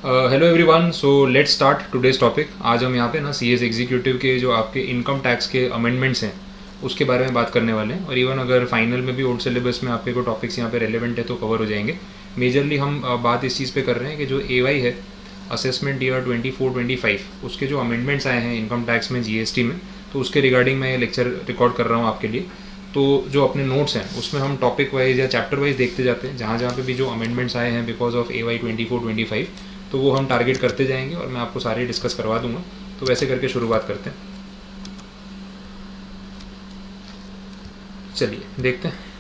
Hello everyone, so let's start today's topic. आज हम यहाँ पे ना सीएस एग्जीक्यूटिव के जो आपके इनकम टैक्स के अमेंडमेंट्स हैं उसके बारे में बात करने वाले हैं। और इवन अगर फाइनल में भी ओल्ड सिलेबस में आपके को टॉपिक्स यहाँ पे रेलेवेंट है तो कवर हो जाएंगे। मेजरली हम बात इस चीज़ पे कर रहे हैं कि जो एवाई है असेसमेंट ईयर 24-25 उसके जो अमेंडमेंट्स आए हैं इनकम टैक्स में जीएसटी में, तो उसके रिगार्डिंग मैं ये लेक्चर रिकॉर्ड कर रहा हूँ आपके लिए। तो जो अपने नोट्स हैं उसमें हम टॉपिक वाइज या चैप्टर वाइज देखते जाते हैं, जहाँ जहाँ पे भी जो अमेंडमेंट्स आए हैं बिकॉज ऑफ एवाई 24-25 तो वो हम टारगेट करते जाएंगे और मैं आपको सारे डिस्कस करवा दूंगा। तो वैसे करके शुरुआत करते हैं, चलिए देखते हैं।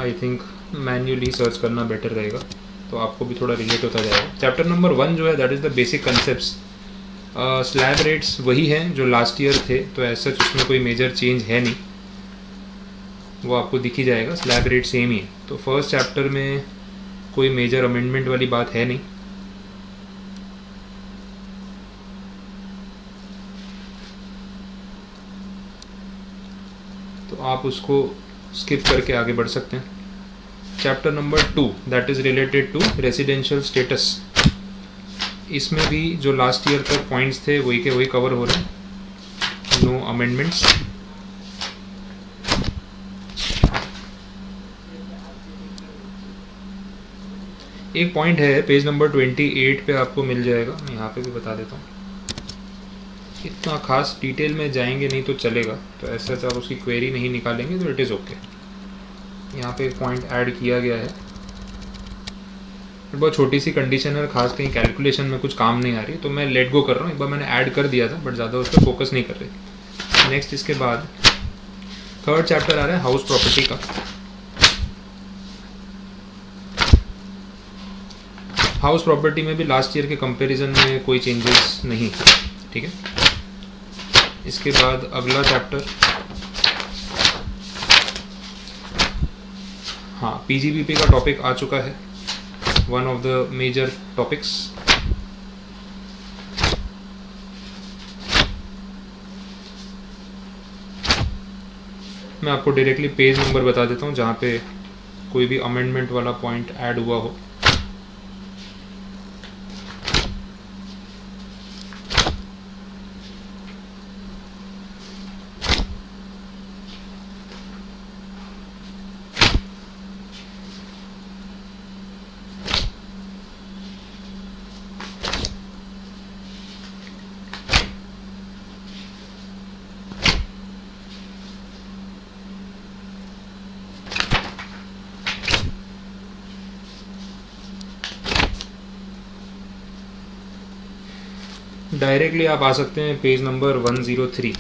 आई थिंक मैन्युअली सर्च करना बेटर रहेगा तो आपको भी थोड़ा रिलेट होता जाएगा। चैप्टर नंबर 1 जो है that is the basic concepts. Slab rates वही हैं जो लास्ट ईयर थे, तो ऐसा उसमें कोई मेजर चेंज है नहीं, वो आपको दिख ही जाएगा। स्लैब रेट सेम ही है, तो फर्स्ट चैप्टर में कोई मेजर अमेंडमेंट वाली बात है नहीं। तो आप उसको स्किप करके आगे बढ़ सकते हैं। Chapter number 2 that is related to residential status. इसमें भी जो लास्ट ईयर तक पॉइंट्स थे वही के वही कवर हो रहे हैं, नो अमेंडमेंट्स। एक पॉइंट है पेज नंबर 28 पे आपको मिल जाएगा, मैं यहाँ पे भी बता देता हूँ। इतना खास डिटेल में जाएंगे नहीं तो चलेगा, तो ऐसा आप उसकी क्वेरी नहीं निकालेंगे तो इट इज़ ओके। यहाँ पे एक पॉइंट ऐड किया गया है, बहुत छोटी सी कंडीशन है, खास कहीं कैलकुलेशन में कुछ काम नहीं आ रही, तो मैं लेट गो कर रहा हूँ। एक बार मैंने ऐड कर दिया था बट ज़्यादा उस पर फोकस नहीं कर रहे। नेक्स्ट इसके बाद थर्ड चैप्टर आ रहा है हाउस प्रॉपर्टी का। हाउस प्रॉपर्टी में भी लास्ट ईयर के कंपैरिजन में कोई चेंजेस नहीं, ठीक है। इसके बाद अगला चैप्टर, हाँ, पीजीबीपी का टॉपिक आ चुका है, one of the major topics. मैं आपको डायरेक्टली पेज नंबर बता देता हूँ जहाँ पे कोई भी अमेंडमेंट वाला पॉइंट ऐड हुआ हो। डायरेक्टली आप आ सकते हैं पेज नंबर 103।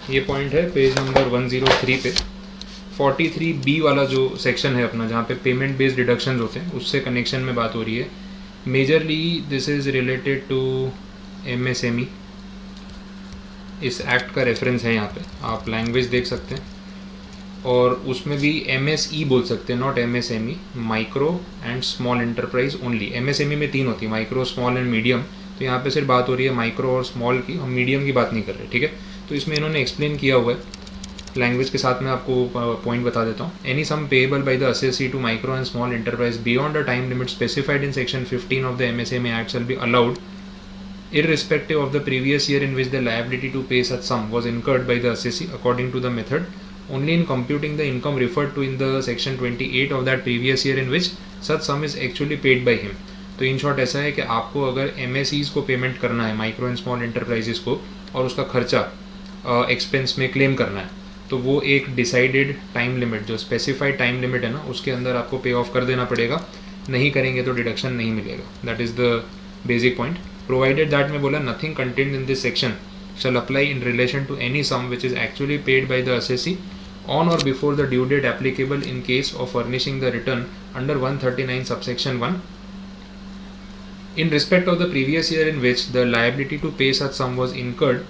ये पॉइंट है पेज नंबर 103 पे। 43B वाला जो सेक्शन है अपना, जहाँ पे पेमेंट बेस्ड डिडक्शंस होते हैं, उससे कनेक्शन में बात हो रही है। Majorly this is related to MSME। इस एक्ट का रेफरेंस है यहाँ पे, आप लैंग्वेज देख सकते हैं। और उसमें भी MSE बोल सकते हैं, not MSME, micro and small enterprise only. MSME में 3 होती है, माइक्रो, स्मॉल एंड मीडियम। तो यहाँ पे सिर्फ बात हो रही है माइक्रो और स्मॉल की, हम मीडियम की बात नहीं कर रहे, ठीक है। तो इसमें इन्होंने एक्सप्लेन किया हुआ है लैंग्वेज के साथ। मैं आपको पॉइंट बता देता हूँ। Any sum payable by the assessee to micro and small enterprise beyond the time limit specified in section 15 of the MSME act shall be allowed irrespective of the previous year in which the liability to pay such sum was incurred by the assessee according to the method only in computing the income referred to in the section 28 of that previous year in which such sum is actually paid by him. तो in short ऐसा है कि आपको अगर MSEs को payment करना है, micro and small enterprises को, और उसका खर्चा एक्सपेंस में क्लेम करना है, तो वो एक डिसाइडेड टाइम लिमिट, जो स्पेसिफाइड टाइम लिमिट है ना, उसके अंदर आपको पे ऑफ कर देना पड़ेगा. नहीं करेंगे तो डिडक्शन नहीं मिलेगा. That is the basic point. Provided that में बोला nothing contained in this section shall apply in relation to any sum which is actually paid by the assessee on or before the due date applicable in case of furnishing the return under 139 subsection 1 in respect of the previous year in which the liability to pay such sum was incurred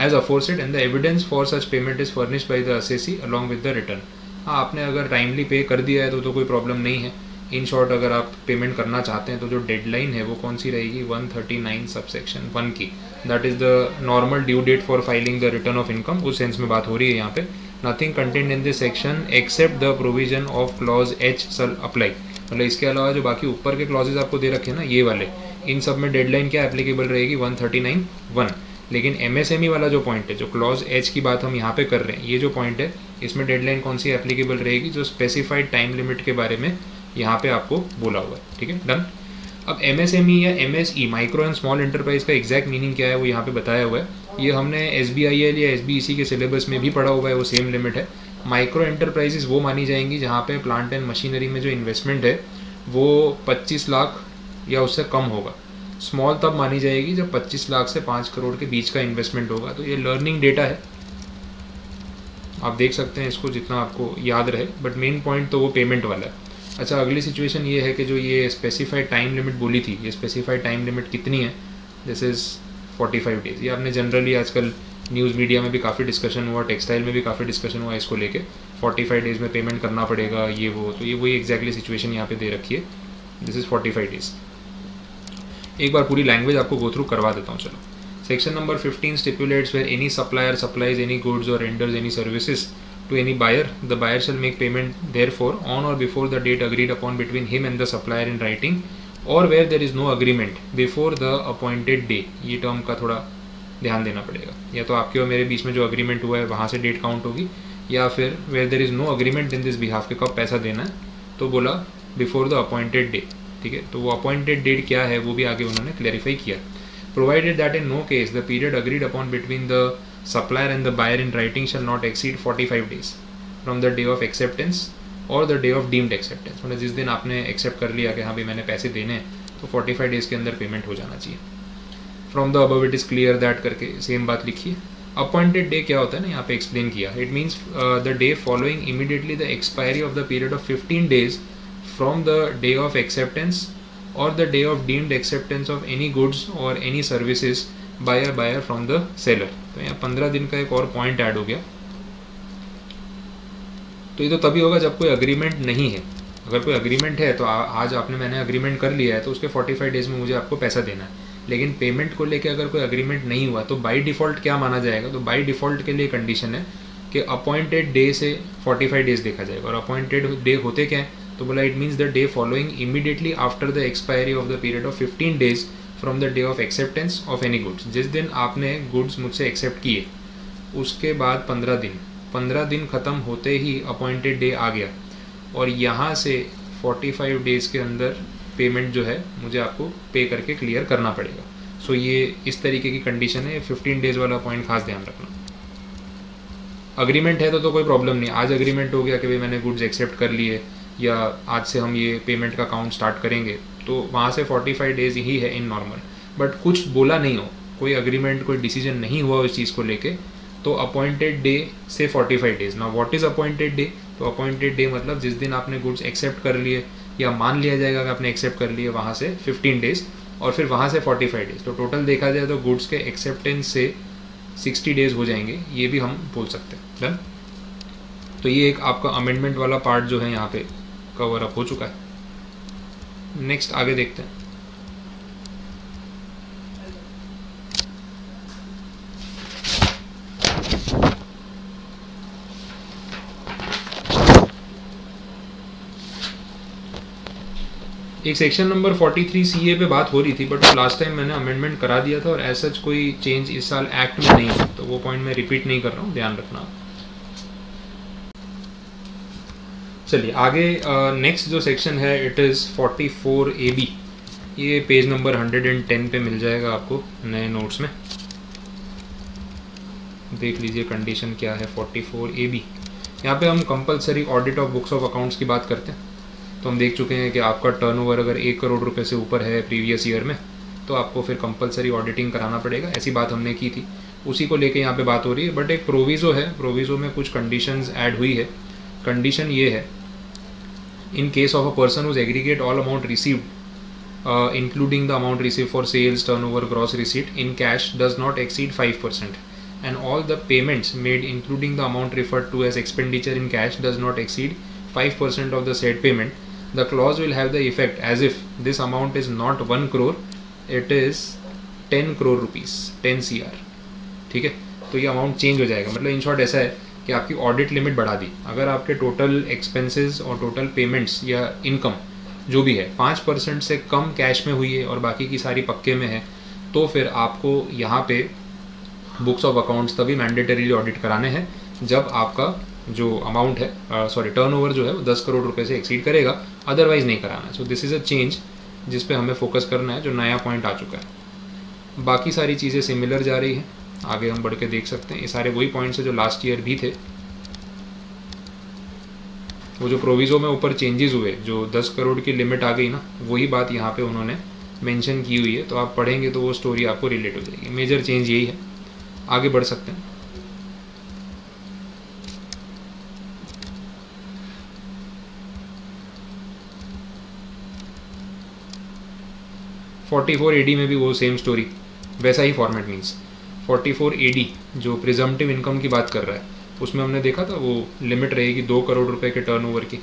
as aforesaid and the evidence for such payment is furnished by the assessee along with the return. हाँ, आपने अगर timely पे कर दिया है तो कोई problem नहीं है. इन शॉर्ट अगर आप पेमेंट करना चाहते हैं तो जो डेडलाइन है वो कौन सी रहेगी, 139 सबसेक्शन 1 की. That is the normal due date for filing the return of income. उस सेंस में बात हो रही है यहाँ पे. Nothing contained in this section except the provision of clause H shall apply. मतलब इसके अलावा जो बाकी ऊपर के क्लॉजेज आपको दे रखे हैं ना, ये वाले, इन सब में डेडलाइन क्या एप्लीकेबल रहेगी, 139(1). लेकिन MSME वाला जो पॉइंट है, जो क्लॉज H की बात हम यहाँ पे कर रहे हैं, ये जो पॉइंट है, इसमें डेडलाइन कौन सी एप्लीकेबल रहेगी, जो स्पेसिफाइड टाइम लिमिट के बारे में यहाँ पे आपको बोला हुआ है. ठीक है, डन. अब MSME या MSE, micro and small enterprise का एग्जैक्ट मीनिंग क्या है वो यहाँ पे बताया हुआ है. ये हमने SBIL या SBEC के सिलेबस में भी पढ़ा हुआ है, वो सेम लिमिट है. माइक्रो एंटरप्राइजेस वो मानी जाएंगी जहाँ पे प्लांट एंड मशीनरी में जो इन्वेस्टमेंट है वो 25 लाख या उससे कम होगा. स्मॉल तब मानी जाएगी जब 25 लाख से 5 करोड़ के बीच का इन्वेस्टमेंट होगा. तो ये लर्निंग डेटा है, आप देख सकते हैं इसको जितना आपको याद रहे, बट मेन पॉइंट तो वो पेमेंट वाला है. अच्छा, अगली सिचुएशन ये है कि जो ये स्पेसिफाइड टाइम लिमिट बोली थी, ये स्पेसिफाइड टाइम लिमिट कितनी है, दिस इज़ 45 डेज़. ये आपने जनरली आजकल न्यूज़ मीडिया में भी काफ़ी डिस्कशन हुआ, टेक्सटाइल में भी काफ़ी डिस्कशन हुआ इसको लेके, 45 डेज़ में पेमेंट करना पड़ेगा ये वो. तो ये वही एग्जैक्टली सिचुएशन यहाँ पे दे रखी है. This is 45 days. एक बार पूरी लैंग्वेज आपको गो थ्रू करवा देता हूँ. चलो, section number 15 stipulates where any supplier supplies any goods or renders any services to any buyer, the buyer shall make payment therefore on or before the date agreed upon between him and the supplier in writing, or where there is no agreement before the appointed day. ये term का थोड़ा ध्यान देना पड़ेगा. या तो आपके और मेरे बीच में जो अग्रीमेंट हुआ है वहाँ से डेट काउंट होगी, या फिर where there is no agreement in this behalf, के कब पैसा देना है, तो बोला before the appointed day. ठीक है, तो वो अपॉइंटेड डेट क्या है वो भी आगे उन्होंने क्लैरिफाई किया. Provided that in no case the period agreed upon between the supplier and the buyer in writing shall not exceed 45 days from the day of acceptance or the day of deemed acceptance. मतलब जिस दिन आपने accept कर लिया कि हाँ भाई मैंने पैसे देने हैं, तो 45 डेज़ के अंदर पेमेंट हो जाना चाहिए. From the above it is clear that करके सेम बात लिखी है. अपॉइंटेड डे क्या होता है ना, यहाँ पे एक्सप्लेन किया. It means the day following immediately the expiry of the period of 15 days from the day of acceptance or the day of deemed acceptance of any goods or any services by a buyer from the seller. तो यहाँ 15 दिन का एक और point add हो गया. तो ये तो तभी होगा जब कोई अग्रीमेंट नहीं है. अगर कोई अग्रीमेंट है तो आज मैंने अग्रीमेंट कर लिया है तो उसके 45 डेज़ में मुझे आपको पैसा देना है. लेकिन पेमेंट को लेके अगर कोई अग्रीमेंट नहीं हुआ तो बाई डिफ़ॉल्ट क्या माना जाएगा, तो बाई डिफ़ॉल्ट के लिए कंडीशन है कि अपॉइंटेड डे से 45 डेज़ देखा जाएगा. और अपॉइंटेड डे होते क्या है, तो बोला it means the day following immediately after the expiry of the period of 15 days from the day of acceptance of any goods. जिस दिन आपने गुड्स मुझसे एक्सेप्ट किए उसके बाद 15 दिन ख़त्म होते ही अपॉइंटेड डे आ गया, और यहाँ से 45 डेज़ के अंदर पेमेंट जो है मुझे आपको पे करके क्लियर करना पड़ेगा. सो ये इस तरीके की कंडीशन है. 15 डेज़ वाला पॉइंट खास ध्यान रखना. अग्रीमेंट है तो कोई प्रॉब्लम नहीं. आज अग्रीमेंट हो गया कि भाई मैंने गुड्स एक्सेप्ट कर लिए या आज से हम ये पेमेंट का काउंट स्टार्ट करेंगे, तो वहाँ से 45 डेज़ ही है इन नॉर्मल. बट कुछ बोला नहीं हो, कोई अग्रीमेंट कोई डिसीजन नहीं हुआ इस चीज़ को लेके, तो अपॉइंटेड डे से 45 डेज़. ना व्हाट इज़ अपॉइंटेड डे, तो अपॉइंटेड डे मतलब जिस दिन आपने गुड्स एक्सेप्ट कर लिए या मान लिया जाएगा कि आपने एक्सेप्ट कर लिए, वहाँ से 15 डेज़ और फिर वहाँ से 45 डेज़. तो टोटल देखा जाए तो गुड्स के एक्सेप्टेंस से 60 डेज़ हो जाएंगे, ये भी हम बोल सकते हैं. डन. तो ये एक आपका अमेंडमेंट वाला पार्ट जो है यहाँ पे कवर अप हो चुका है. नेक्स्ट आगे देखते हैं. एक सेक्शन नंबर 43 CA पे बात हो रही थी, बट लास्ट टाइम मैंने अमेंडमेंट करा दिया था और ऐसा कोई चेंज इस साल एक्ट में नहीं है, तो वो पॉइंट मैं रिपीट नहीं कर रहा हूँ, ध्यान रखना. चलिए आगे नेक्स्ट जो सेक्शन है इट इज़ 44AB। ये पेज नंबर 110 पे मिल जाएगा आपको नए नोट्स में। देख लीजिए कंडीशन क्या है 44AB। यहाँ पे हम compulsory audit of books of accounts की बात करते हैं। तो हम देख चुके हैं कि आपका टर्नओवर अगर 1 करोड़ रुपए से ऊपर है प्रीवियस ईयर में तो आपको फिर कंपलसरी ऑडिटिंग कराना पड़ेगा, ऐसी बात हमने की थी, उसी को लेके यहाँ पे बात हो रही है। बट एक प्रोविज़ो है, प्रोविज़ो में कुछ कंडीशंस ऐड हुई है। कंडीशन ये है, in case of a person whose aggregate all amount received including the amount received for sales, turnover, gross receipt in cash does not exceed 5% and all the payments made including the amount referred to as expenditure in cash does not exceed 5% of the said payment, the clause will have the effect as if this amount is not 1 crore, it is 10 crore rupees, 10 CR। ठीक है, तो ये amount change हो जाएगा। मतलब in short ऐसा है कि आपकी ऑडिट लिमिट बढ़ा दी। अगर आपके टोटल एक्सपेंसेस और टोटल पेमेंट्स या इनकम जो भी है 5% से कम कैश में हुई है और बाकी की सारी पक्के में है, तो फिर आपको यहाँ पे बुक्स ऑफ अकाउंट्स तभी मैंडेटरीली ऑडिट कराने हैं जब आपका जो अमाउंट है टर्नओवर जो है वो 10 करोड़ रुपए से एक्सीड करेगा, अदरवाइज नहीं कराना है। So this is a change जिस पे हमें फोकस करना है, जो नया पॉइंट आ चुका है। बाकी सारी चीज़ें सिमिलर जा रही हैं, आगे हम बढ़ के देख सकते हैं। ये सारे वही पॉइंट्स है जो लास्ट ईयर भी थे। वो जो प्रोविज़ो में ऊपर चेंजेस हुए, जो 10 करोड़ की लिमिट आ गई ना, वही बात यहाँ पे उन्होंने मेंशन की हुई है। तो आप पढ़ेंगे तो वो स्टोरी आपको रिलेट हो जाएगी। मेजर चेंज यही है। आगे बढ़ सकते हैं। (44AD) में भी वो सेम स्टोरी, वैसा ही फॉर्मेट। मीन्स 44AD जो प्रिजम्पटिव इनकम की बात कर रहा है, उसमें हमने देखा था वो लिमिट रहेगी 2 करोड़ रुपए के टर्नओवर की,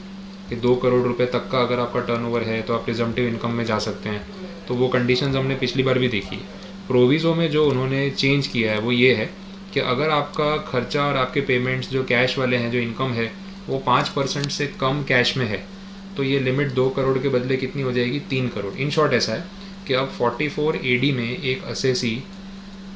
कि 2 करोड़ रुपए तक का अगर आपका टर्नओवर है तो आप प्रिजम्पटिव इनकम में जा सकते हैं। तो वो कंडीशंस हमने पिछली बार भी देखी है। प्रोविज़ो में जो उन्होंने चेंज किया है वो ये है कि अगर आपका खर्चा और आपके पेमेंट्स जो कैश वाले हैं, जो इनकम है वो 5% से कम कैश में है, तो ये लिमिट 2 करोड़ के बदले कितनी हो जाएगी, 3 करोड़। इन शॉर्ट ऐसा है कि अब 44AD में एक असेसी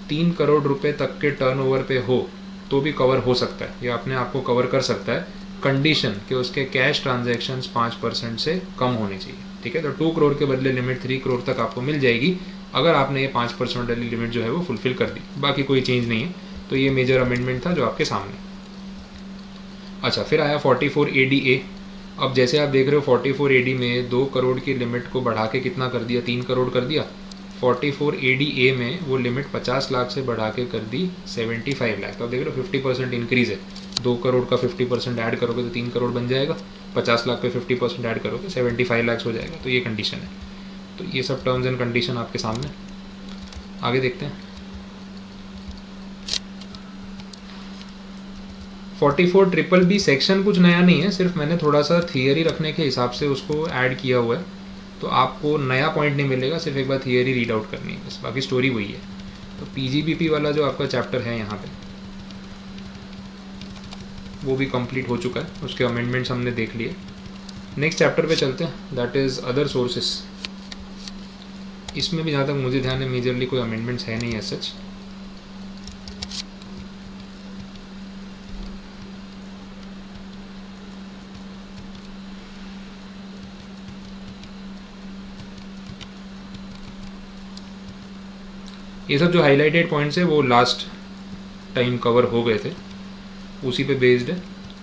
3 करोड़ रुपए तक के टर्नओवर पे हो तो भी कवर हो सकता है, या अपने आप को कवर कर सकता है, कंडीशन कि उसके कैश ट्रांजैक्शंस 5% से कम होने चाहिए। ठीक है, तो 2 करोड़ के बदले लिमिट 3 करोड़ तक आपको मिल जाएगी अगर आपने ये 5% वाली लिमिट जो है वो फुलफिल कर दी। बाकी कोई चेंज नहीं है। तो ये मेजर अमेंडमेंट था जो आपके सामने। अच्छा, फिर आया 44ADA। अब जैसे आप देख रहे हो 44AD में 2 करोड़ की लिमिट को बढ़ा के कितना कर दिया, 3 करोड़ कर दिया। 44ADA में वो लिमिट 50 लाख से बढ़ा के कर दी 75 लाख। तो आप देख रहे हो 50% इंक्रीज़ है। 2 करोड़ का 50% ऐड करोगे तो 3 करोड़ बन जाएगा, 50 लाख पे 50% ऐड करोगे 75 लाख हो जाएगा। तो ये कंडीशन है। तो ये सब टर्म्स एंड कंडीशन आपके सामने। आगे देखते हैं। 44BBB सेक्शन कुछ नया नहीं है, सिर्फ मैंने थोड़ा सा थियरी रखने के हिसाब से उसको ऐड किया हुआ है। तो आपको नया पॉइंट नहीं मिलेगा, सिर्फ एक बार थियरी रीड आउट करनी है बस, बाकी स्टोरी वही है। तो PGBP वाला जो आपका चैप्टर है यहाँ पे, वो भी कंप्लीट हो चुका है, उसके अमेंडमेंट्स हमने देख लिए। नेक्स्ट चैप्टर पे चलते हैं, दैट इज़ अदर सोर्सेस। इसमें भी जहाँ तक मुझे ध्यान है मेजरली कोई अमेंडमेंट्स है नहीं एज सच। ये सब जो हाईलाइटेड पॉइंट्स है वो लास्ट टाइम कवर हो गए थे, उसी पे बेस्ड है।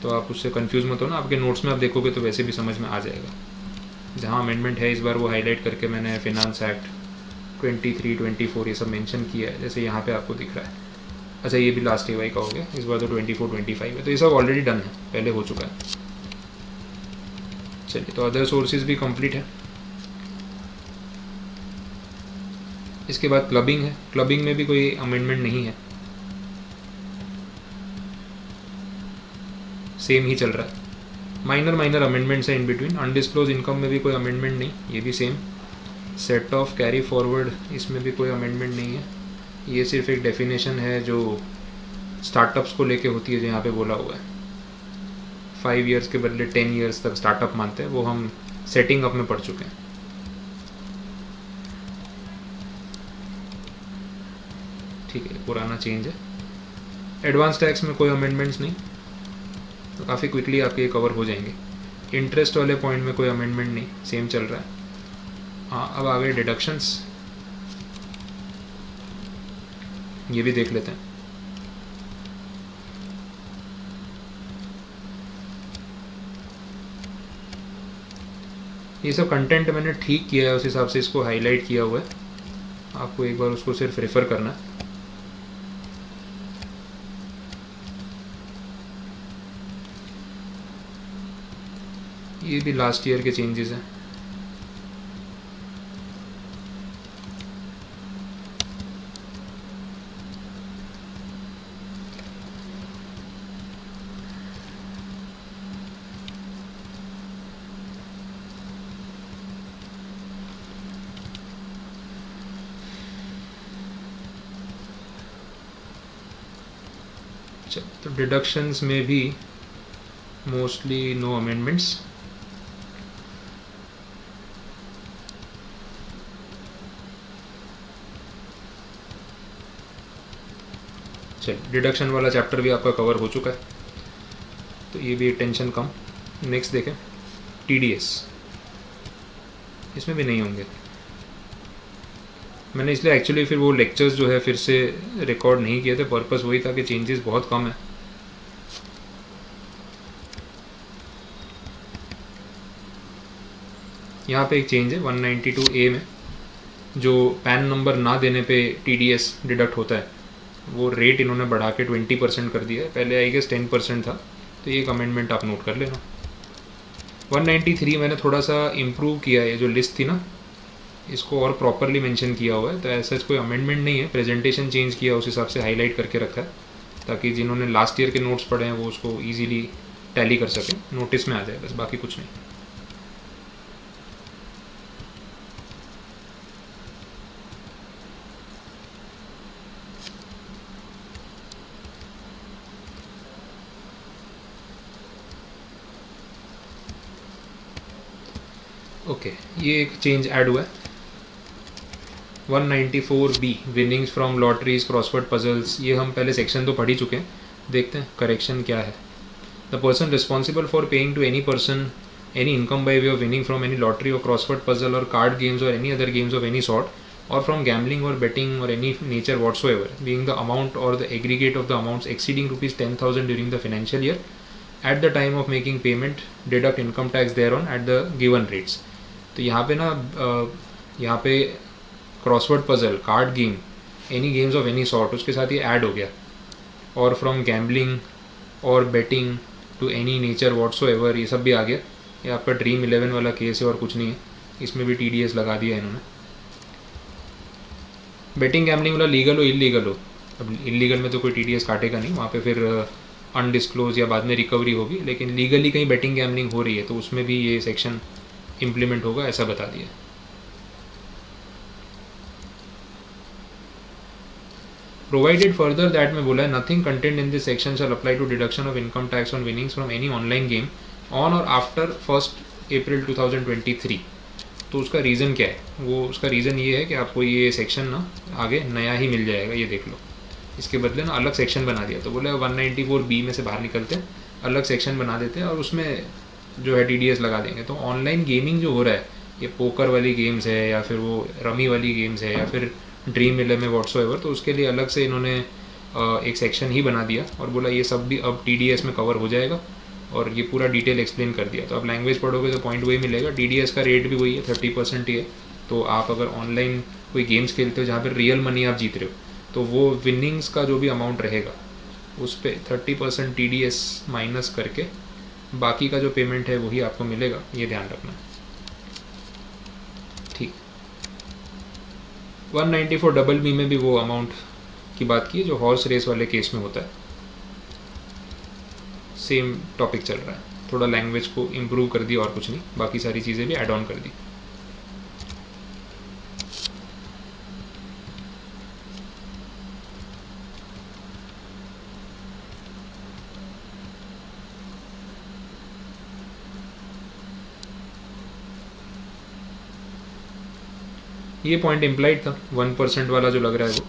तो आप उससे कंफ्यूज मत हो ना, आपके नोट्स में आप देखोगे तो वैसे भी समझ में आ जाएगा। जहाँ अमेंडमेंट है इस बार वो हाईलाइट करके मैंने फिनांस एक्ट 23, 24 ये सब मेंशन किया है, जैसे यहाँ पे आपको दिख रहा है। अच्छा, ये भी लास्ट EY का हो गया, इस बार तो 24, 25 है। तो ये सब ऑलरेडी डन है, पहले हो चुका है। चलिए, तो अदर सोर्सेज भी कंप्लीट है। इसके बाद क्लबिंग है। क्लबिंग में भी कोई अमेंडमेंट नहीं है, सेम ही चल रहा है। माइनर अमेंडमेंट्स है इन बिटवीन। अनडिस्क्लोज इनकम में भी कोई अमेंडमेंट नहीं, ये भी same. Set of carry forward, इसमें भी कोई अमेंडमेंट नहीं है। ये सिर्फ एक डेफिनेशन है जो स्टार्टअप्स को लेके होती है, जो यहाँ पे बोला हुआ है 5 ईयर्स के बदले 10 ईयर्स तक स्टार्टअप मानते हैं, वो हम सेटिंग अप में पढ़ चुके हैं। ठीक है, पुराना चेंज है। एडवांस टैक्स में कोई अमेंडमेंट्स नहीं, तो काफ़ी क्विकली आपके कवर हो जाएंगे। इंटरेस्ट वाले पॉइंट में कोई अमेंडमेंट नहीं, सेम चल रहा है। हाँ, अब आ गए डिडक्शंस, ये भी देख लेते हैं। ये सब कंटेंट मैंने ठीक किया है, उस हिसाब से इसको हाईलाइट किया हुआ है, आपको एक बार उसको सिर्फ रेफर करना है। ये भी लास्ट ईयर के चेंजेस हैं। तो डिडक्शंस में भी मोस्टली नो अमेंडमेंट्स। चलिए, डिडक्शन वाला चैप्टर भी आपका कवर हो चुका है, तो ये भी टेंशन कम। नेक्स्ट देखें टीडीएस, इसमें भी नहीं होंगे। मैंने इसलिए एक्चुअली फिर वो लेक्चर्स जो है फिर से रिकॉर्ड नहीं किए थे, पर्पस वही था कि चेंजेस बहुत कम है। यहाँ पे एक चेंज है 192A में, जो पैन नंबर ना देने पे टीडीएस डिडक्ट होता है, वो रेट इन्होंने बढ़ा के 20% कर दिया है। पहले आई गेस 10% था, तो ये एक अमेंडमेंट आप नोट कर लेना। 193 मैंने थोड़ा सा इम्प्रूव किया है, ये जो लिस्ट थी ना, इसको और प्रॉपरली मेंशन किया हुआ है, तो ऐसा कोई अमेंडमेंट नहीं है, प्रेजेंटेशन चेंज किया उस हिसाब से हाईलाइट करके रखा है, ताकि जिन्होंने लास्ट ईयर के नोट्स पढ़े हैं वो उसको ईजिली टैली कर सकें, नोटिस में आ जाए, बस बाकी कुछ नहीं। ओके, ये एक चेंज ऐड हुआ है 194B, winnings from lotteries crossword puzzles. ये हम पहले सेक्शन तो पढ़ ही चुके हैं, देखते हैं करेक्शन क्या है। The person responsible for paying to any person any income by way of winning from any lottery और क्रॉसवर्ड पजल और कार्ड गेम्स और any other games of any sort or from gambling or betting or any nature whatsoever, being the amount or the aggregate of the amounts exceeding rupees 10,000 during the financial year, at the time of making payment deduct income tax thereon at the given rates। तो यहाँ पे ना यहाँ पे crossword puzzle, card game, any games of any sort, उसके साथ ये add हो गया, और फ्रॉम गैम्बलिंग और betting to any nature whatsoever, ये सब भी आ गया। ये आपका ड्रीम 11 वाला केस है और कुछ नहीं है, इसमें भी टीडीएस लगा दिया है इन्होंने। बेटिंग गैम्बलिंग वाला लीगल हो इलीगल हो, अब इलीगल में तो कोई टीडीएस काटेगा नहीं, वहाँ पे फिर अनडिस्क्लोज या बाद में रिकवरी होगी, लेकिन लीगली कहीं बेटिंग गैम्बलिंग हो रही है तो उसमें भी ये सेक्शन इम्प्लीमेंट होगा, ऐसा बता दिया। प्रोवाइडेड फर्दर दैट में बोला है nothing contained in this section shall apply to deduction of income tax on winnings from any online game on और आफ्टर 1 अप्रैल 2023। तो उसका रीज़न क्या है? वो उसका रीज़न ये है कि आपको ये सेक्शन ना आगे नया ही मिल जाएगा, ये देख लो। इसके बदले ना अलग सेक्शन बना दिया, तो बोले 194B में से बाहर निकलते हैं, अलग सेक्शन बना देते हैं और उसमें जो है टीडीएस लगा देंगे। तो ऑनलाइन गेमिंग जो हो रहा है, ये पोकर वाली गेम्स है या फिर वो रमी वाली गेम्स है या फिर ड्रीम 11 व्हाट्सओएवर, तो उसके लिए अलग से इन्होंने एक सेक्शन ही बना दिया और बोला ये सब भी अब टीडीएस में कवर हो जाएगा, और ये पूरा डिटेल एक्सप्लेन कर दिया। तो अब लैंग्वेज पढ़ोगे तो पॉइंट वही मिलेगा, टीडीएस का रेट भी वही है, 30% ही है। तो आप अगर ऑनलाइन कोई गेम्स खेलते हो जहाँ पर रियल मनी आप जीत रहे हो, तो वो विनिंग्स का जो भी अमाउंट रहेगा उस पर 30% टीडीएस माइनस करके बाकी का जो पेमेंट है वही आपको मिलेगा, ये ध्यान रखना। ठीक, 194BB में भी वो अमाउंट की बात की जो हॉर्स रेस वाले केस में होता है, सेम टॉपिक चल रहा है, थोड़ा लैंग्वेज को इम्प्रूव कर दिया और कुछ नहीं, बाकी सारी चीज़ें भी ऐड ऑन कर दी। ये पॉइंट इम्प्लाइड था 1% वाला जो लग रहा है वो,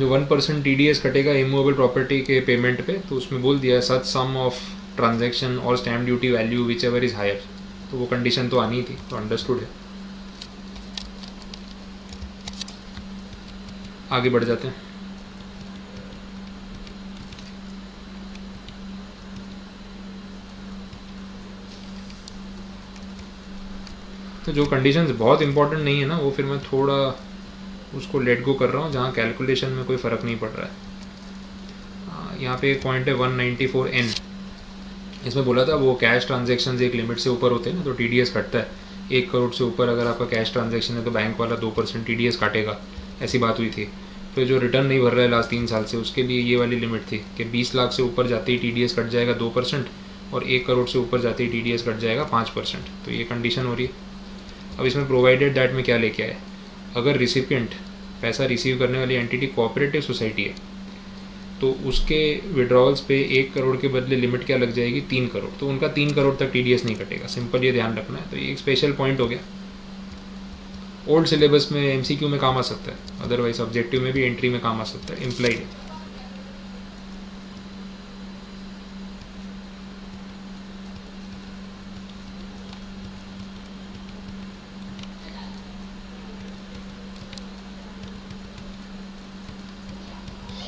जो 1% TDS कटेगा इमूवेबल प्रॉपर्टी के पेमेंट पे, तो उसमें बोल दिया सच सम ऑफ ट्रांजैक्शन और stamp duty value whichever is higher, तो वो कंडीशन तो आनी थी, तो अंडरस्टूड है। आगे बढ़ जाते हैं। तो जो कंडीशंस बहुत इंपॉर्टेंट नहीं है ना, वो फिर मैं थोड़ा उसको लेट गो कर रहा हूँ, जहाँ कैलकुलेशन में कोई फ़र्क नहीं पड़ रहा है। यहाँ पे एक पॉइंट है 194N, इसमें बोला था वो कैश ट्रांजेक्शन एक लिमिट से ऊपर होते हैं ना तो TDS कटता है। 1 करोड़ से ऊपर अगर आपका कैश ट्रांजेक्शन है तो बैंक वाला 2% TDS काटेगा, ऐसी बात हुई थी। फिर जो रिटर्न नहीं भर रहा है लास्ट 3 साल से, उसके लिए ये वाली लिमिट थी कि 20 लाख से ऊपर जाते ही TDS कट जाएगा 2%, और 1 करोड़ से ऊपर जाते ही TDS कट जाएगा 5%। तो ये कंडीशन हो रही है। अब इसमें प्रोवाइडेड दैट में क्या लेके आए, अगर रिसिपिएंट पैसा रिसीव करने वाली एंटिटी कोऑपरेटिव सोसाइटी है तो उसके विड्रॉल्स पे 1 करोड़ के बदले लिमिट क्या लग जाएगी, 3 करोड़। तो उनका 3 करोड़ तक TDS नहीं कटेगा, सिंपल ये ध्यान रखना है। तो ये एक स्पेशल पॉइंट हो गया, ओल्ड सिलेबस में MCQ में काम आ सकता है, अदरवाइज ऑब्जेक्टिव में भी एंट्री में काम आ सकता है, इम्प्लाइड है।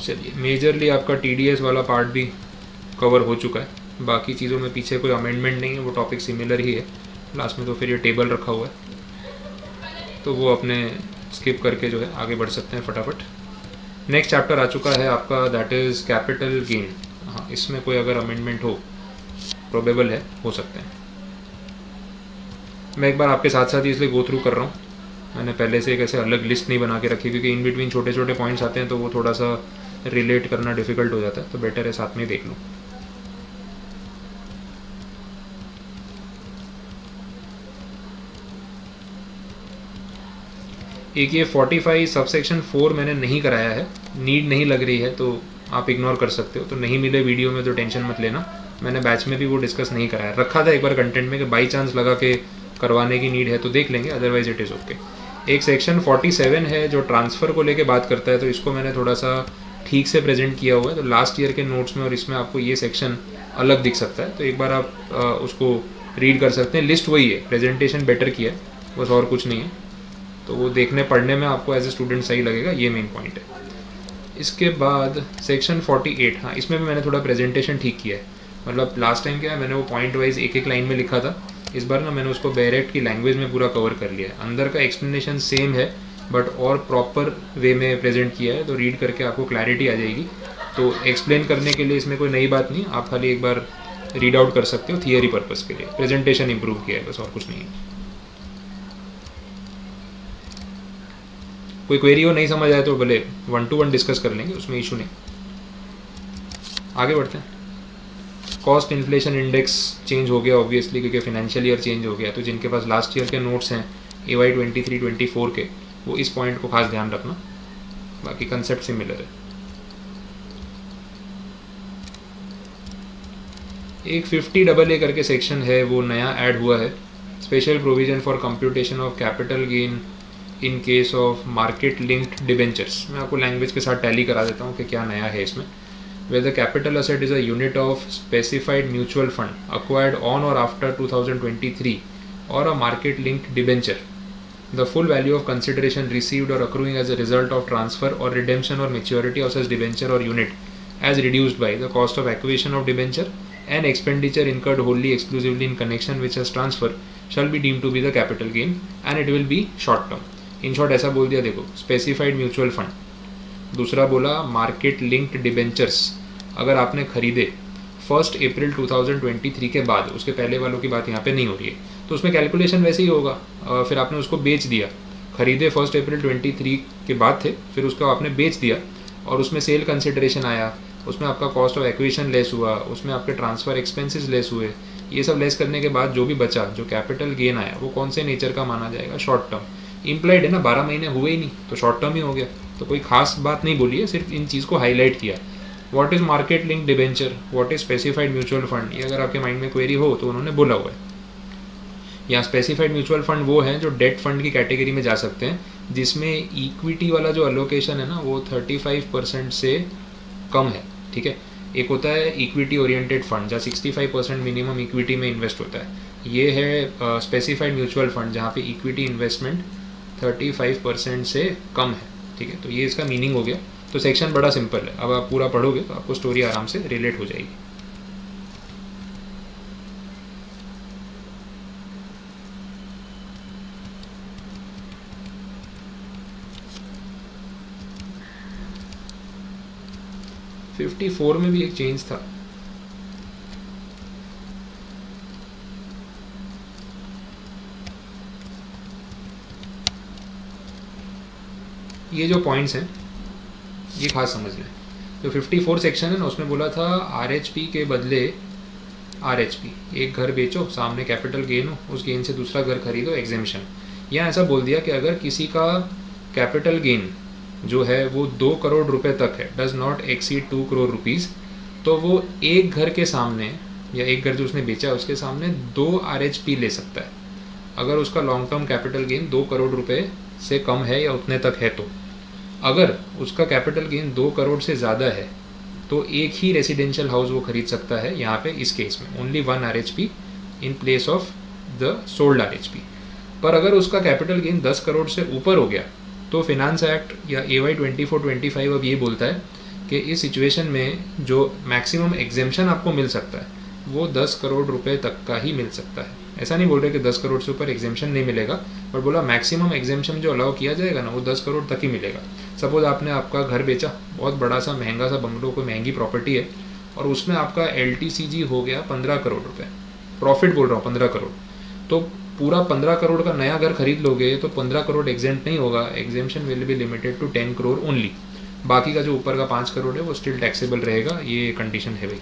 चलिए, मेजरली आपका TDS वाला पार्ट भी कवर हो चुका है, बाकी चीज़ों में पीछे कोई अमेंडमेंट नहीं है, वो टॉपिक सिमिलर ही है। लास्ट में तो फिर ये टेबल रखा हुआ है, तो वो अपने स्किप करके जो है आगे बढ़ सकते हैं फटाफट। नेक्स्ट चैप्टर आ चुका है आपका, दैट इज़ कैपिटल गेन। हाँ, इसमें कोई अगर अमेंडमेंट हो, प्रोबेबल है, हो सकते हैं। मैं एक बार आपके साथ साथ ही इसलिए गो थ्रू कर रहा हूँ, मैंने पहले से एक ऐसे अलग लिस्ट नहीं बना के रखी, क्योंकि इन बिटवीन छोटे छोटे पॉइंट्स आते हैं तो वो थोड़ा सा रिलेट करना डिफिकल्ट हो जाता है, तो बेटर है साथ में देख लूँ। एक ये 45 सबसेक्शन 4 मैंने नहीं कराया है, नीड नहीं लग रही है तो आप इग्नोर कर सकते हो, तो नहीं मिले वीडियो में तो टेंशन मत लेना। मैंने बैच में भी वो डिस्कस नहीं कराया, रखा था एक बार कंटेंट में कि बाई चांस लगा के करवाने की नीड है तो देख लेंगे, अदरवाइज इट इज़ ओके। एक सेक्शन 47 है जो ट्रांसफ़र को लेके बात करता है, तो इसको मैंने थोड़ा सा ठीक से प्रेजेंट किया हुआ है, तो लास्ट ईयर के नोट्स में और इसमें आपको ये सेक्शन अलग दिख सकता है, तो एक बार आप उसको रीड कर सकते हैं। लिस्ट वही है, प्रेजेंटेशन बेटर किया है, बस और कुछ नहीं है, तो वो देखने पढ़ने में आपको एज ए स्टूडेंट सही लगेगा, ये मेन पॉइंट है। इसके बाद सेक्शन 48, हाँ इसमें भी मैंने थोड़ा प्रेजेंटेशन ठीक किया है, मतलब लास्ट टाइम क्या है मैंने वो पॉइंट वाइज एक एक लाइन में लिखा था, इस बार ना मैंने उसको डायरेक्ट की लैंग्वेज में पूरा कवर कर लिया है। अंदर का एक्सप्लेनेशन सेम है बट और प्रॉपर वे में प्रेजेंट किया है, तो रीड करके आपको क्लैरिटी आ जाएगी। तो एक्सप्लेन करने के लिए इसमें कोई नई बात नहीं, आप खाली एक बार रीड आउट कर सकते हो थियरी पर्पज़ के लिए, प्रेजेंटेशन इंप्रूव किया है बस, और कुछ नहीं है। कोई क्वेरी हो नहीं समझ आए तो भले 1-to-1 डिस्कस कर लेंगे, उसमें इशू नहीं। आगे बढ़ते हैं। कॉस्ट इन्फ्लेशन इंडेक्स चेंज हो गया ऑब्वियसली, क्योंकि फाइनेंशियल ईयर चेंज हो गया, तो जिनके पास लास्ट ईयर के नोट्स हैं AY 23-24 के, वो इस पॉइंट को खास ध्यान रखना, बाकी कंसेप्ट सिमिलर है। एक 50AA करके सेक्शन है, वो नया ऐड हुआ है, special provision for computation of capital gain in case of market linked debentures. मैं आपको लैंग्वेज के साथ टैली करा देता हूँ कि क्या नया है इसमें। Where the capital asset is a unit of specified mutual fund acquired on or after 2023 or a market linked debenture, the full value of consideration received or accruing as a result of transfer or redemption or maturity of such debenture or unit as reduced by the cost of acquisition of debenture and expenditure incurred wholly exclusively in connection with such transfer shall be deemed to be the capital gain and it will be short term. In short ऐसा बोल दिया, देखो specified mutual fund, दूसरा बोला market linked debentures, अगर आपने खरीदे 1 April 2023 के बाद, उसके पहले वालों की बात यहाँ पे नहीं हो रही है, तो उसमें कैलकुलेशन वैसे ही होगा। फिर आपने उसको बेच दिया, खरीदे 1 अप्रैल 23 के बाद थे, फिर उसको आपने बेच दिया और उसमें सेल कंसिडरेशन आया, उसमें आपका कॉस्ट ऑफ एक्विजिशन लेस हुआ, उसमें आपके ट्रांसफ़र एक्सपेंसेस लेस हुए, ये सब लेस करने के बाद जो भी बचा, जो कैपिटल गेन आया, वो कौन से नेचर का माना जाएगा, शॉर्ट टर्म। इम्प्लाइड है ना, 12 महीने हुए ही नहीं तो शॉर्ट टर्म ही हो गया, तो कोई खास बात नहीं बोली है, सिर्फ इन चीज़ को हाईलाइट किया। What is market link debenture, what is specified mutual fund, ये अगर आपके माइंड में क्वेरी हो तो उन्होंने बोला हुआ है। या स्पेसिफाइड म्यूचुअल फंड वो हैं जो डेट फंड की कैटेगरी में जा सकते हैं, जिसमें इक्विटी वाला जो अलोकेशन है ना वो 35% से कम है, ठीक है। एक होता है इक्विटी ओरिएंटेड फंड जहाँ 65% मिनिमम इक्विटी में इन्वेस्ट होता है, ये है स्पेसिफाइड म्यूचुअल फंड जहाँ पे इक्विटी इन्वेस्टमेंट 35% से कम है, ठीक है। तो ये इसका मीनिंग हो गया। तो सेक्शन बड़ा सिंपल है, अब आप पूरा पढ़ोगे तो आपको स्टोरी आराम से रिलेट हो जाएगी। फिफ्टी 54 में भी एक चेंज था, ये जो पॉइंट्स हैं ये खास समझ लें। जो 54 सेक्शन है ना उसमें बोला था आरएचपी के बदले आरएचपी, एक घर बेचो सामने कैपिटल गेन हो, उस गेन से दूसरा घर खरीदो, एग्जेम्पशन। यहाँ ऐसा बोल दिया कि अगर किसी का कैपिटल गेन जो है वो 2 करोड़ रुपए तक है, does not exceed 2 crore rupees, तो वो एक घर के सामने या एक घर जो उसने बेचा है उसके सामने 2 आरएचपी ले सकता है, अगर उसका long term capital gain 2 crore रुपए से कम है या उतने तक है। तो अगर उसका कैपिटल गेन 2 करोड़ से ज़्यादा है तो एक ही रेसिडेंशियल हाउस वो खरीद सकता है। यहाँ पे इस केस में only 1 RHP in place of the sold RHP. पर अगर उसका कैपिटल गेन 10 करोड़ से ऊपर हो गया तो फिनांस एक्ट या AY 2425 अब ये बोलता है कि इस सिचुएशन में जो मैक्सिमम एग्जेम्पशन आपको मिल सकता है वो 10 करोड़ रुपए तक का ही मिल सकता है। ऐसा नहीं बोल रहे कि 10 करोड़ से ऊपर एग्जेम्पशन नहीं मिलेगा, पर बोला मैक्सिमम एग्जेम्पशन जो अलाउ किया जाएगा ना वो 10 करोड़ तक ही मिलेगा। सपोज आपने आपका घर बेचा, बहुत बड़ा सा महंगा सा बंगलो, कोई महंगी प्रॉपर्टी है, और उसमें आपका LTCG हो गया 15 करोड़ रुपए, प्रॉफिट बोल रहा हूँ 15 करोड़, तो पूरा 15 करोड़ का नया घर खरीद लोगे तो 15 करोड़ एग्जेम्प्ट नहीं होगा, exemption will be limited to 10 crore only. बाकी का जो ऊपर का 5 करोड़ है वो स्टिल टैक्सेबल रहेगा। ये कंडीशन है भाई,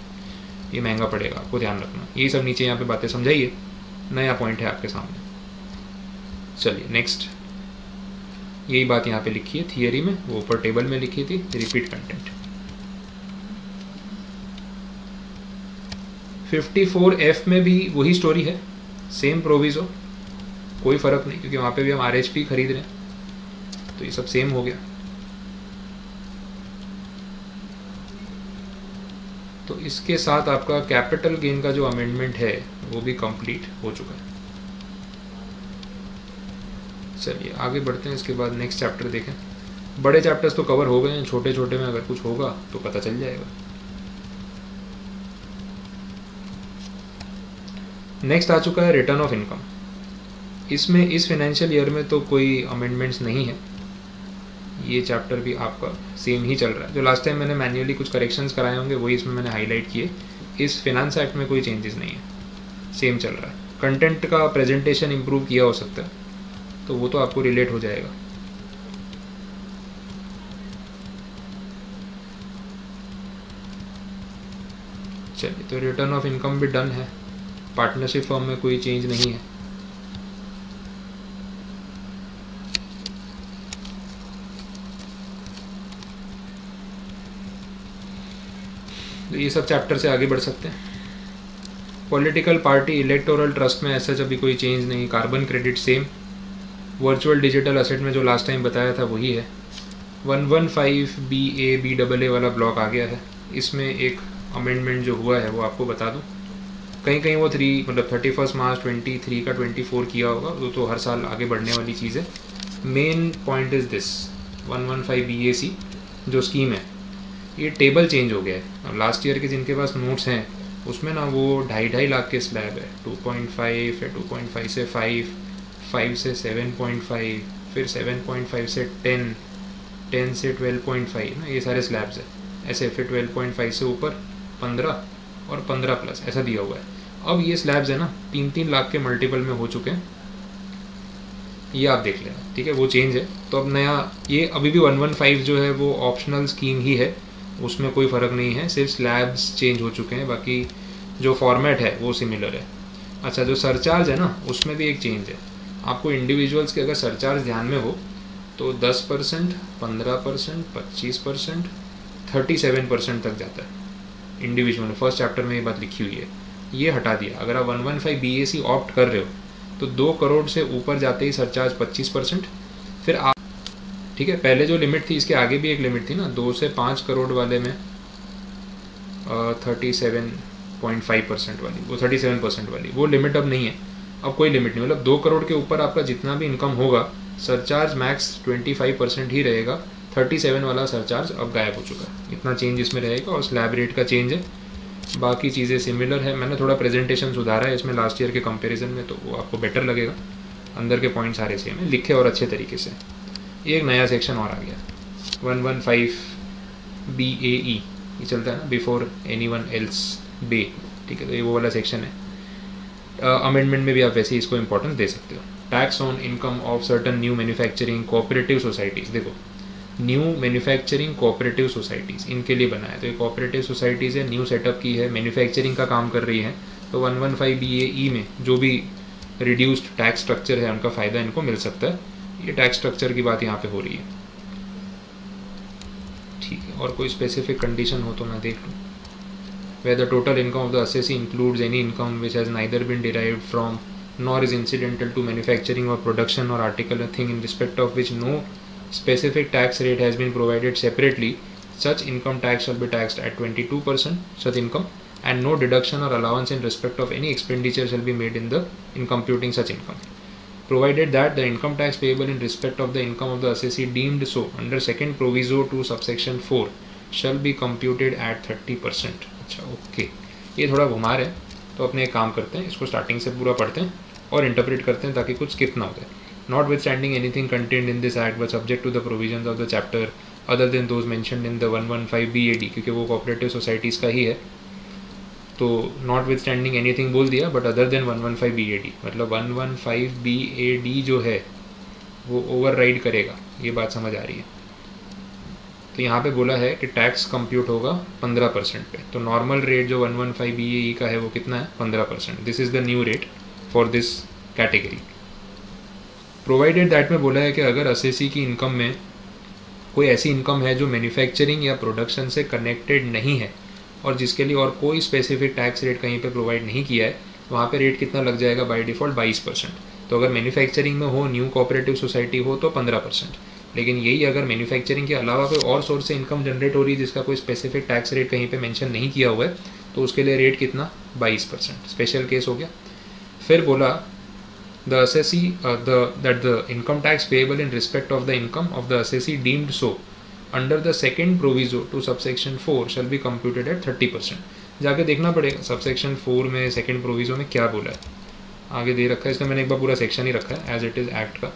ये महंगा पड़ेगा, आपको ध्यान रखना। ये सब नीचे यहाँ पे बातें समझाइए, नया पॉइंट है आपके सामने। चलिए नेक्स्ट, यही बात यहाँ पे लिखी है थियरी में, वो ऊपर टेबल में लिखी थी, रिपीट कंटेंट। 54F में भी वही स्टोरी है, सेम प्रोविजो, कोई फर्क नहीं, क्योंकि वहाँ पे भी हम आरएचपी खरीद रहे हैं, तो ये सब सेम हो गया। तो इसके साथ आपका कैपिटल गेन का जो अमेंडमेंट है वो भी कंप्लीट हो चुका है। चलिए आगे बढ़ते हैं, इसके बाद नेक्स्ट चैप्टर देखें। बड़े चैप्टर्स तो कवर हो गए हैं, छोटे छोटे में अगर कुछ होगा तो पता चल जाएगा। नेक्स्ट आ चुका है रिटर्न ऑफ इनकम। इसमें इस फाइनेंशियल ईयर में तो कोई अमेंडमेंट्स नहीं है, ये चैप्टर भी आपका सेम ही चल रहा है। जो लास्ट टाइम मैंने मैन्युअली कुछ करेक्शंस कराए होंगे वही इसमें मैंने हाईलाइट किए। इस फिनांस एक्ट में कोई चेंजेस नहीं है, सेम चल रहा है। कंटेंट का प्रेजेंटेशन इंप्रूव किया हो सकता है, तो वो तो आपको रिलेट हो जाएगा। चलिए, तो रिटर्न ऑफ इनकम भी डन है। पार्टनरशिप फॉर्म में कोई चेंज नहीं है। तो ये सब चैप्टर से आगे बढ़ सकते हैं। पॉलिटिकल पार्टी इलेक्टोरल ट्रस्ट में ऐसा अभी कोई चेंज नहीं। Carbon credit same. Virtual digital asset में जो लास्ट टाइम बताया था वही है। 115 BA BAA वाला ब्लॉक आ गया है। इसमें एक अमेंडमेंट जो हुआ है वो आपको बता दूं, कहीं कहीं वो 31 मार्च 23 का 24 किया होगा, वो तो हर साल आगे बढ़ने वाली चीज़ है। Main point is this, 115 BAC जो स्कीम है ये टेबल चेंज हो गया है। लास्ट ईयर के जिनके पास नोट्स हैं उसमें ना वो 2.5 लाख के स्लैब है, 2.5 फिर 2.5 से 5, 5 से 7.5, फिर 7.5 से 10, 10 से 12.5 ना, ये सारे स्लैब्स हैं ऐसे। फिर 12.5 से ऊपर 15 और 15 प्लस ऐसा दिया हुआ है। अब ये स्लैब्स है ना 3-3 लाख के मल्टीपल में हो चुके हैं, ये आप देख लेना, ठीक है। वो चेंज है। तो अब नया ये अभी भी 115 जो है वो ऑप्शनल स्कीम ही है, उसमें कोई फ़र्क नहीं है, सिर्फ स्लैब्स चेंज हो चुके हैं, बाकी जो फॉर्मेट है वो सिमिलर है। अच्छा, जो सरचार्ज है ना उसमें भी एक चेंज है। आपको इंडिविजुअल्स के अगर सरचार्ज ध्यान में हो तो 10%, 15%, 25%, 37% तक जाता है इंडिविजुअल। फर्स्ट चैप्टर में ये बात लिखी हुई है, ये हटा दिया। अगर आप 115 BAC ऑप्ट कर रहे हो तो 2 करोड़ से ऊपर जाते ही सरचार्ज 25%। फिर आप ठीक है, पहले जो लिमिट थी इसके आगे भी एक लिमिट थी ना, 2 से 5 करोड़ वाले में 37.5% वाली, वो 37% वाली वो लिमिट अब नहीं है। अब कोई लिमिट नहीं, मतलब 2 करोड़ के ऊपर आपका जितना भी इनकम होगा सरचार्ज मैक्स 25% ही रहेगा। 37 वाला सरचार्ज अब गायब हो चुका है। इतना चेंज इसमें रहेगा और स्लैब रेट का चेंज है, बाकी चीज़ें सिमिलर है। मैंने थोड़ा प्रेजेंटेशन सुधारा है इसमें लास्ट ईयर के कंपैरिजन में, तो वो आपको बेटर लगेगा। अंदर के पॉइंट सारे सेम है, लिखे और अच्छे तरीके से। एक नया सेक्शन और आ गया 115 BAE, ये चलता है ना, बिफोर एनीवन एल्स बे, ठीक है, तो ये वो वाला सेक्शन है। अमेंडमेंट में भी आप वैसे ही इसको इंपॉर्टेंस दे सकते हो। Tax on income of certain new manufacturing cooperative societies, देखो न्यू मैन्युफैक्चरिंग कोऑपरेटिव सोसाइटीज़ इनके लिए बना है। तो ये कोऑपरेटिव सोसाइटीज़ है, न्यू सेटअप की है, मैन्युफैक्चरिंग का काम कर रही है, तो 115 BAE में जो भी रिड्यूस्ड टैक्स स्ट्रक्चर है उनका फ़ायदा इनको मिल सकता है। ये टैक्स स्ट्रक्चर की बात यहाँ पे हो रही है, ठीक है। और कोई स्पेसिफिक कंडीशन हो तो मैं देख लूँ। where the total income of the assessee includes any income which has neither been derived from nor is incidental to manufacturing or production or article or thing in respect of which no specific tax rate has been provided separately, such income tax shall be taxed at 22% such income, and no deduction or allowance in respect of any expenditure shall be made in computing such income, provided that the income tax payable in respect of the income of the assessee deemed so under second proviso to subsection 4 shall be computed at 30%। अच्छा okay, ये थोड़ा घुमा रहे हैं, तो अपने एक काम करते हैं, इसको स्टार्टिंग से पूरा पढ़ते हैं और इंटरप्रेट करते हैं ताकि कुछ स्किप ना हो जाए। Notwithstanding anything contained in this act but subject to the provisions of the chapter other than those mentioned in the 115 BAD, क्योंकि वो कोऑपरेटिव सोसाइटीज़ का ही है, तो नॉट विद स्टैंडिंग एनीथिंग बोल दिया, बट अदर देन 115 BAD मतलब 115 BAD जो है वो ओवर राइड करेगा, ये बात समझ आ रही है। तो यहाँ पे बोला है कि टैक्स कंप्यूट होगा 15% पे, तो नॉर्मल रेट जो 115 BAE का है वो कितना है 15%। This is the new rate for this category. Provided that में बोला है कि अगर असेसी की इनकम में कोई ऐसी इनकम है जो मैन्युफैक्चरिंग या प्रोडक्शन से कनेक्टेड नहीं है और जिसके लिए और कोई स्पेसिफिक टैक्स रेट कहीं पे प्रोवाइड नहीं किया है, वहाँ पे रेट कितना लग जाएगा बाय डिफ़ॉल्ट 22%। तो अगर मैन्युफैक्चरिंग में हो, न्यू कोऑपरेटिव सोसाइटी हो तो 15%, लेकिन यही अगर मैन्युफैक्चरिंग के अलावा कोई और सोर्स से इनकम जनरेट हो रही है जिसका कोई स्पेसिफिक टैक्स रेट कहीं पे मेंशन नहीं किया हुआ है, तो उसके लिए रेट कितना 22%, स्पेशल केस हो गया। फिर बोला the assessee that the income tax payable in respect of the income of the assessee deemed so under the second proviso to subsection 4 shall be computed at 30%। जाके देखना पड़ेगा सबसेक्शन 4 में second proviso में क्या बोला है, आगे दे रखा है, इसलिए मैंने एक बार पूरा सेक्शन ही रखा है एज इट इज़ एक्ट का।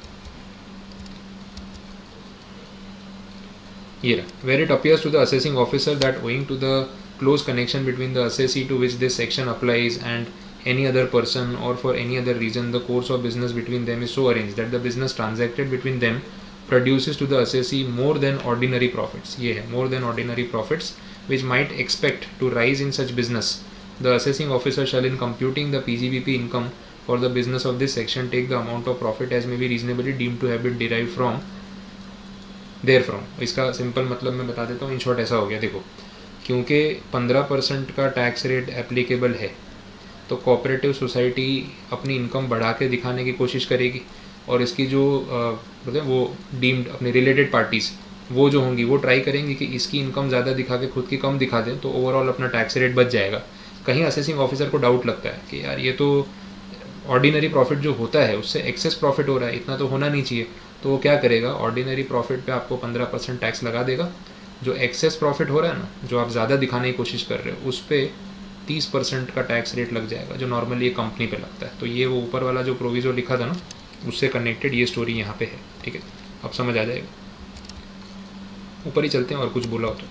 ये रहा, where it appears to the assessing officer that owing to the close connection between the assessee to which this section applies and any other person or for any other reason the course of business between them is so arranged that the business transacted between them produces to the assessee more than ordinary profits, ये है more than ordinary profits which might expect to rise in such business, the assessing officer shall in computing the PGBP income for the business of this section take the amount of profit as may be reasonably deemed to have been derived from therefrom. इसका simple मतलब मैं बता देता हूँ, in short ऐसा हो गया, देखो क्योंकि 15% का टैक्स रेट एप्लीकेबल है तो कोऑपरेटिव सोसाइटी अपनी इनकम बढ़ा के दिखाने की कोशिश करेगी और इसकी जो मतलब वो डीम्ड अपने रिलेटेड पार्टीज़ वो जो होंगी वो ट्राई करेंगी कि इसकी इनकम ज़्यादा दिखा के खुद की कम दिखा दें, तो ओवरऑल अपना टैक्स रेट बच जाएगा। कहीं असेसिंग ऑफिसर को डाउट लगता है कि यार ये तो ऑर्डिनरी प्रॉफिट जो होता है उससे एक्सेस प्रॉफिट हो रहा है, इतना तो होना नहीं चाहिए, तो वो क्या करेगा ऑर्डिनरी प्रॉफिट पे आपको 15% टैक्स लगा देगा। जो एक्सेस प्रॉफिट हो रहा है ना, जो आप ज़्यादा दिखाने की कोशिश कर रहे हो, उस पर 30% का टैक्स रेट लग जाएगा जो नॉर्मली ये कंपनी पे लगता है। तो ये वो ऊपर वाला जो प्रोविजो लिखा था ना उससे कनेक्टेड ये स्टोरी यहाँ पे है, ठीक है, अब समझ आ जाएगा। ऊपर ही चलते हैं और कुछ बोला हो तो।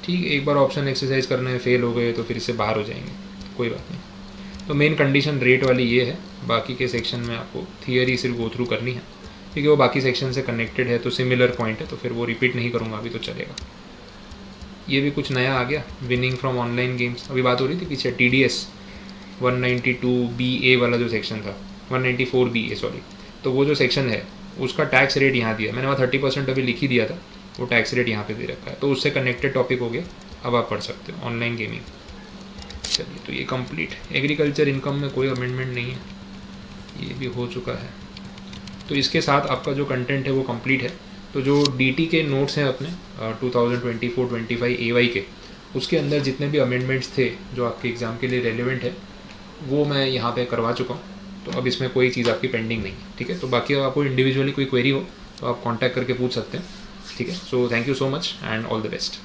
ठीक, एक बार ऑप्शन एक्सरसाइज करने में फेल हो गए तो फिर इससे बाहर हो जाएंगे, कोई बात नहीं। तो मेन कंडीशन रेट वाली ये है, बाकी के सेक्शन में आपको थियरी सिर्फ गो थ्रू करनी है क्योंकि वो बाकी सेक्शन से कनेक्टेड है, तो सिमिलर पॉइंट है, तो फिर वो रिपीट नहीं करूँगा अभी, तो चलेगा। ये भी कुछ नया आ गया, विनिंग फ्रॉम ऑनलाइन गेम्स। अभी बात हो रही थी पीछे TDS 192BA वाला जो सेक्शन था, 194BA सॉरी, तो वो जो सेक्शन है उसका टैक्स रेट यहाँ दिया, मैंने वहाँ 30% अभी लिख ही दिया था, वो टैक्स रेट यहाँ पे दे रखा है, तो उससे कनेक्टेड टॉपिक हो गया। अब आप पढ़ सकते हो ऑनलाइन गेमिंग। चलिए, तो ये कंप्लीट। एग्रीकल्चर इनकम में कोई अमेंडमेंट नहीं है, ये भी हो चुका है। तो इसके साथ आपका जो कंटेंट है वो कंप्लीट है। तो जो डीटी के नोट्स हैं अपने 2024-25 AY के, उसके अंदर जितने भी अमेंडमेंट्स थे जो आपके एग्ज़ाम के लिए रेलिवेंट है, वो मैं यहाँ पे करवा चुका हूँ। तो अब इसमें कोई चीज़ आपकी पेंडिंग नहीं है, ठीक है। तो बाकी अगर आपको इंडिविजुअली कोई क्वेरी हो तो आप कॉन्टैक्ट करके पूछ सकते हैं, ठीक है। So thank you so much and all the best.